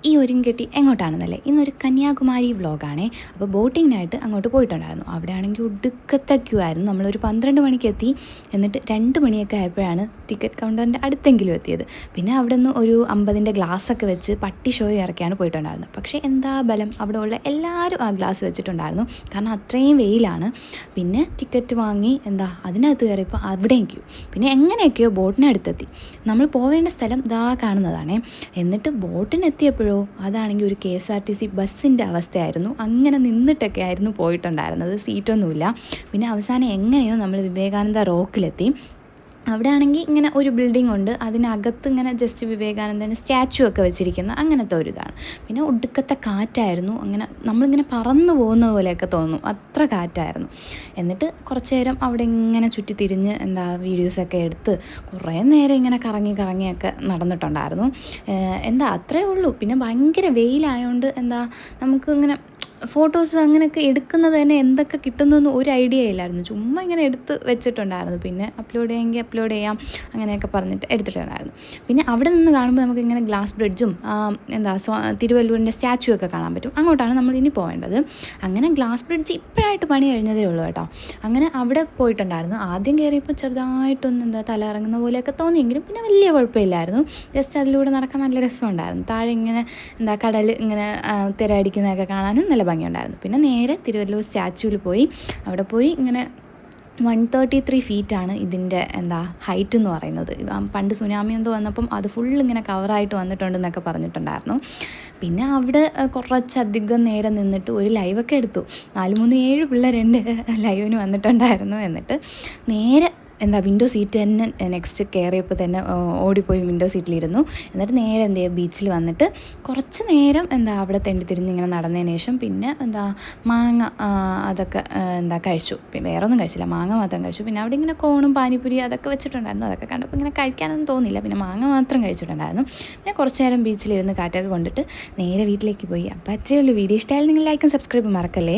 ഈ ഒരുങ്കെട്ടി എങ്ങോട്ടാണെന്നല്ലേ, ഇന്നൊരു കന്യാകുമാരി വ്ളോഗാണേ. അപ്പോൾ ബോട്ടിങ്ങിനായിട്ട് അങ്ങോട്ട് പോയിട്ടുണ്ടായിരുന്നു. അവിടെ ആണെങ്കിൽ ഒടുക്കത്തെ ക്യൂ ആയിരുന്നു. നമ്മളൊരു 12 മണിക്ക് എത്തി. എന്നിട്ട് 2 മണിയൊക്കെ ആയപ്പോഴാണ് ടിക്കറ്റ് കൗണ്ടറിൻ്റെ അടുത്തെങ്കിലും എത്തിയത്. പിന്നെ അവിടെ നിന്ന് ഒരു 50ൻ്റെ ഗ്ലാസ്സൊക്കെ വെച്ച് പട്ടി ഷോ ഇറക്കിയാണ് പോയിട്ടുണ്ടായിരുന്നത്. പക്ഷേ എന്താ ബലം, അവിടെ ഉള്ള എല്ലാവരും ആ ഗ്ലാസ് വെച്ചിട്ടുണ്ടായിരുന്നു. കാരണം അത്രയും വെയിലാണ്. പിന്നെ ടിക്കറ്റ് വാങ്ങി അതിനകത്ത് കയറിയപ്പോൾ അവിടെയും ക്യൂ. പിന്നെ എങ്ങനെയൊക്കെയോ ബോട്ടിനടുത്തെത്തി. നമ്മൾ പോവേണ്ട സ്ഥലം ദാ കാണുന്നതാണേ. എന്നിട്ട് ബോട്ടിനെത്തിയപ്പോഴോ അതാണെങ്കിൽ ഒരു KSRTC ബസ്സിൻ്റെ അവസ്ഥയായിരുന്നു. അങ്ങനെ നിന്നിട്ടൊക്കെ ആയിരുന്നു പോയിട്ടുണ്ടായിരുന്നത്, സീറ്റൊന്നുമില്ല. പിന്നെ അവസാനം എങ്ങനെയോ നമ്മൾ വിവേകാനന്ദ റോക്കിലെത്തി. അവിടെ ആണെങ്കിൽ ഇങ്ങനെ ഒരു ബിൽഡിംഗ് ഉണ്ട്, അതിനകത്ത് ഇങ്ങനെ ജസ്റ്റ് വിവേകാനന്ദൻ്റെ സ്റ്റാച്ചു ഒക്കെ വെച്ചിരിക്കുന്ന അങ്ങനത്തെ ഒരു ഇതാണ്. പിന്നെ ഒടുക്കത്തെ കാറ്റായിരുന്നു. അങ്ങനെ നമ്മളിങ്ങനെ പറന്നു പോകുന്ന പോലെയൊക്കെ തോന്നും, അത്ര കാറ്റായിരുന്നു. എന്നിട്ട് കുറച്ച് നേരം അവിടെ ഇങ്ങനെ ചുറ്റിത്തിരിഞ്ഞ് വീഡിയോസൊക്കെ എടുത്ത് കുറേ നേരം ഇങ്ങനെ കറങ്ങിയൊക്കെ നടന്നിട്ടുണ്ടായിരുന്നു. അത്രേ ഉള്ളൂ. പിന്നെ ഭയങ്കര വെയിലായതുകൊണ്ട് നമുക്ക് ഇങ്ങനെ ഫോട്ടോസ് അങ്ങനെയൊക്കെ എടുക്കുന്നത് തന്നെ എന്തൊക്കെ കിട്ടുന്നതെന്ന് ഒരു ഐഡിയ ഇല്ലായിരുന്നു. ചുമ്മാ ഇങ്ങനെ എടുത്ത് വെച്ചിട്ടുണ്ടായിരുന്നു. പിന്നെ അപ്ലോഡ് ചെയ്യാം അങ്ങനെയൊക്കെ പറഞ്ഞിട്ട് എടുത്തിട്ടുണ്ടായിരുന്നു. പിന്നെ അവിടെ നിന്ന് കാണുമ്പോൾ നമുക്കിങ്ങനെ ഗ്ലാസ് ബ്രിഡ്ജും തിരുവല്ലൂരിൻ്റെ സ്റ്റാച്ചു ഒക്കെ കാണാൻ പറ്റും. അങ്ങോട്ടാണ് നമ്മൾ ഇനി പോകേണ്ടത്. അങ്ങനെ ഗ്ലാസ് ബ്രിഡ്ജ് ഇപ്പോഴായിട്ട് പണി കഴിഞ്ഞതേ ഉള്ളൂ കേട്ടോ. അങ്ങനെ അവിടെ പോയിട്ടുണ്ടായിരുന്നു. ആദ്യം കയറിയപ്പോൾ ചെറുതായിട്ടൊന്ന് തല ഇറങ്ങുന്ന പോലെയൊക്കെ തോന്നിയെങ്കിലും പിന്നെ വലിയ കുഴപ്പമില്ലായിരുന്നു. ജസ്റ്റ് അതിലൂടെ നടക്കാൻ നല്ല രസമുണ്ടായിരുന്നു. താഴെ ഇങ്ങനെ കടൽ ഇങ്ങനെ തിര അടിക്കുന്നതൊക്കെ കാണാനും നല്ല ഭംഗിയുണ്ടായിരുന്നു. പിന്നെ നേരെ തിരുവല്ലൂർ സ്റ്റാച്യൂവിൽ പോയി. അവിടെ പോയി ഇങ്ങനെ 133 ഫീറ്റാണ് ഇതിൻ്റെ ഹൈറ്റ് എന്ന് പറയുന്നത്. പണ്ട് സുനാമി വന്നപ്പം അത് ഇങ്ങനെ കവറായിട്ട് വന്നിട്ടുണ്ടെന്നൊക്കെ പറഞ്ഞിട്ടുണ്ടായിരുന്നു. പിന്നെ അവിടെ കുറച്ചധികം നേരം നിന്നിട്ട് ഒരു ലൈവൊക്കെ എടുത്തു. 437 പിള്ളേർ എൻ്റെ ലൈവിന് വന്നിട്ടുണ്ടായിരുന്നു. എന്നിട്ട് നേരെ വിൻഡോ സീറ്റ് തന്നെ നെക്സ്റ്റ് കയറിയപ്പോൾ തന്നെ ഓടിപ്പോയി വിൻഡോ സീറ്റിലിരുന്നു. എന്നിട്ട് നേരെ ബീച്ചിൽ വന്നിട്ട് കുറച്ച് നേരം അവിടെ തിരിഞ്ഞ് ഇങ്ങനെ നടന്നതിന് ശേഷം പിന്നെ മാങ്ങ അതൊക്കെ കഴിച്ചു. പിന്നെ വേറെ ഒന്നും കഴിച്ചില്ല, മാങ്ങ മാത്രം കഴിച്ചു. പിന്നെ അവിടെ ഇങ്ങനെ കോണും പാനിപ്പൂരി അതൊക്കെ വെച്ചിട്ടുണ്ടായിരുന്നു. അതൊക്കെ കണ്ടപ്പോൾ ഇങ്ങനെ കഴിക്കാനൊന്നും തോന്നില്ല. പിന്നെ മാങ്ങ മാത്രം കഴിച്ചിട്ടുണ്ടായിരുന്നു. പിന്നെ കുറച്ച് നേരം ബീച്ചിലിരുന്ന് കാറ്റൊക്കെ കൊണ്ടിട്ട് നേരെ വീട്ടിലേക്ക് പോയി. അപ്പോൾ അത്രയേ ഉള്ളൂ. വീഡിയോ ഇഷ്ടമായാലും നിങ്ങൾ ലൈക്കും സബ്സ്ക്രൈബും മറക്കല്ലേ.